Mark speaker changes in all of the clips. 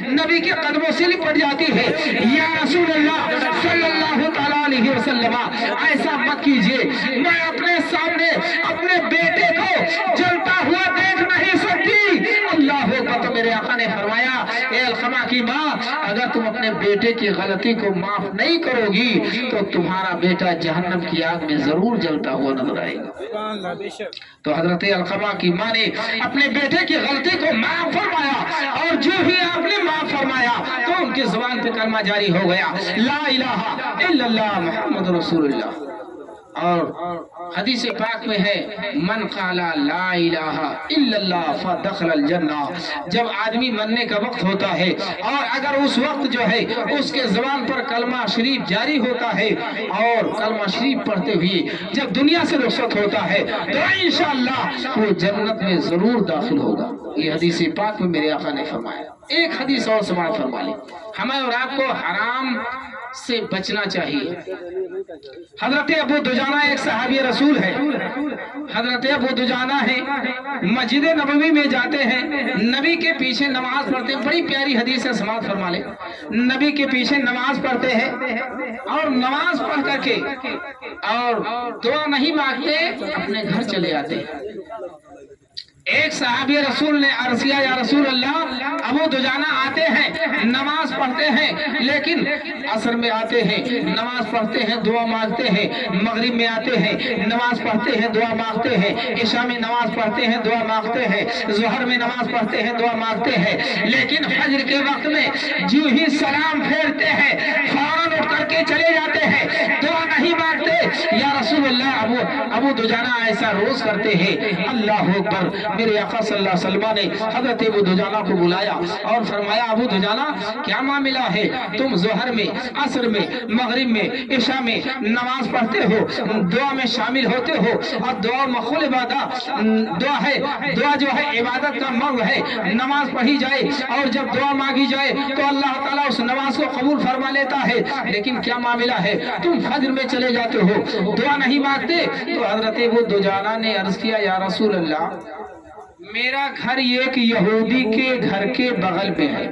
Speaker 1: नबी के कदमों से लिपट जाती है, या रसूल अल्लाह सल्लल्लाहु तआला अलैहि वसल्लम, ऐसा मत कीजिए, मैं अपने सामने अपने बेटे को जलता हुआ देख नहीं सकती। अल्लाह अकबर। तो मेरे आका ने फरमाया, ए अलकमा की माँ, अगर तुम अपने बेटे की गलती को माफ नहीं करोगी तो तुम्हारा बेटा जहन्नम की आग में जरूर जलता हुआ नजर आएगा। तो हजरत अलकमा की माँ ने अपने बेटे की गलती को माफ फरमाया, और जो ही आपने माफ फरमाया तो उनकी जुबान पे कलमा जारी हो गया, ला इलाहा इल्लल्लाह मुहम्मद रसूलुल्लाह। और हदीस पाक में है, मन काला ला इलाहा इल्लल्लाह फदखलल जन्ना। जब आदमी मरने का वक्त होता है और अगर उस वक्त जो है उसके जुबान पर कलमा शरीफ जारी होता है और कलमा शरीफ पढ़ते हुए जब दुनिया से रुखसत होता है तो इंशाअल्लाह वो जन्नत में जरूर दाखिल होगा। ये हदीस पाक में मेरे आका ने फरमाया। एक हदीस और समाप्त फरमा ली, हमें और आपको हराम से बचना चाहिए। हजरत अबू दुजाना एक सहाबी रसूल है। हजरत अबू दुजाना है, मस्जिद नबवी में जाते हैं, नबी के पीछे नमाज पढ़ते हैं। बड़ी प्यारी हदीस है, समाज फरमा ले। नबी के पीछे नमाज पढ़ते हैं और नमाज पढ़ करके और दुआ नहीं मांगते, अपने घर चले आते हैं। एक सहाबी रसूल ने अर्ज किया, या रसूल अल्लाह, अबू दुजाना आते हैं, नमाज पढ़ते हैं, लेकिन असर में आते हैं, नमाज पढ़ते हैं, दुआ मांगते हैं, मगरिब में आते हैं, नमाज पढ़ते हैं, दुआ मांगते हैं, इशा में नमाज पढ़ते हैं, दुआ मांगते हैं, ज़ोहर में नमाज पढ़ते हैं, दुआ मांगते हैं, लेकिन फज्र के वक्त में जो ही सलाम फेरते हैं फौरन उठ करके चले जाते हैं, दुआ नहीं मांगते। या रसूल अल्लाह, अबू दुजाना ऐसा रोज करते हैं। अल्लाह अकबर। मेरे आका सल्लल्लाहु अलैहि वसल्लम ने हजरत अबू दुजाना को बुलाया और फरमाया, अबू दुजाना क्या मामला है, तुम जोहर में, असर में, मगरिब में, इशा में नमाज पढ़ते हो, दुआ में शामिल होते हो, और दुआ मखूल इबादत दुआ है, दुआ जो है इबादत का मंग है, नमाज पढ़ी जाए और जब दुआ मांगी जाए तो अल्लाह ताला उस नमाज को कबूल फरमा लेता है, लेकिन क्या मामला है, तुम फज्र में चले जाते हो, दुआ नहीं मांगते। तो हजरत अबू दुजाना ने अर्ज किया, या रसूल अल्लाह, मेरा घर एक यहूदी के घर के बगल में है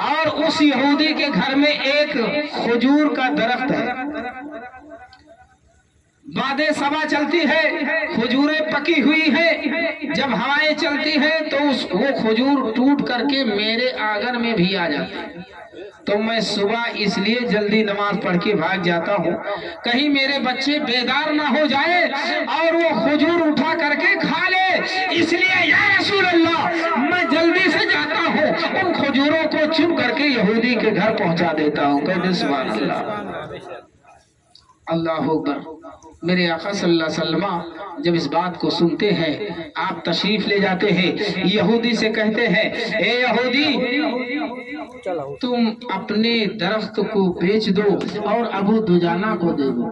Speaker 1: और उस यहूदी के घर में एक खजूर का दरख्त है। बादे सबा चलती है, खजूरें पकी हुई है, जब हवाएं चलती है तो वो खजूर टूट करके मेरे आंगन में भी आ जाती है। तो मैं सुबह इसलिए जल्दी नमाज पढ़ के भाग जाता हूँ, कहीं मेरे बच्चे बेदार ना हो जाए और वो खजूर उठा करके खा ले, इसलिए या रसूल अल्लाह, मैं जल्दी से जाता हूँ, उन खजूरों को चुन करके यहूदी के घर पहुँचा देता हूँ। कहते सुभान अल्लाह, अल्लाह अकबर। मेरे आका सल्लल्लाहु अलैहि वसल्लम जब इस बात को सुनते हैं, आप तशरीफ ले जाते हैं, यहूदी से कहते हैं, ए यहूदी, तुम अपने दरख्त को बेच दो और अबू दुजाना को दे दो।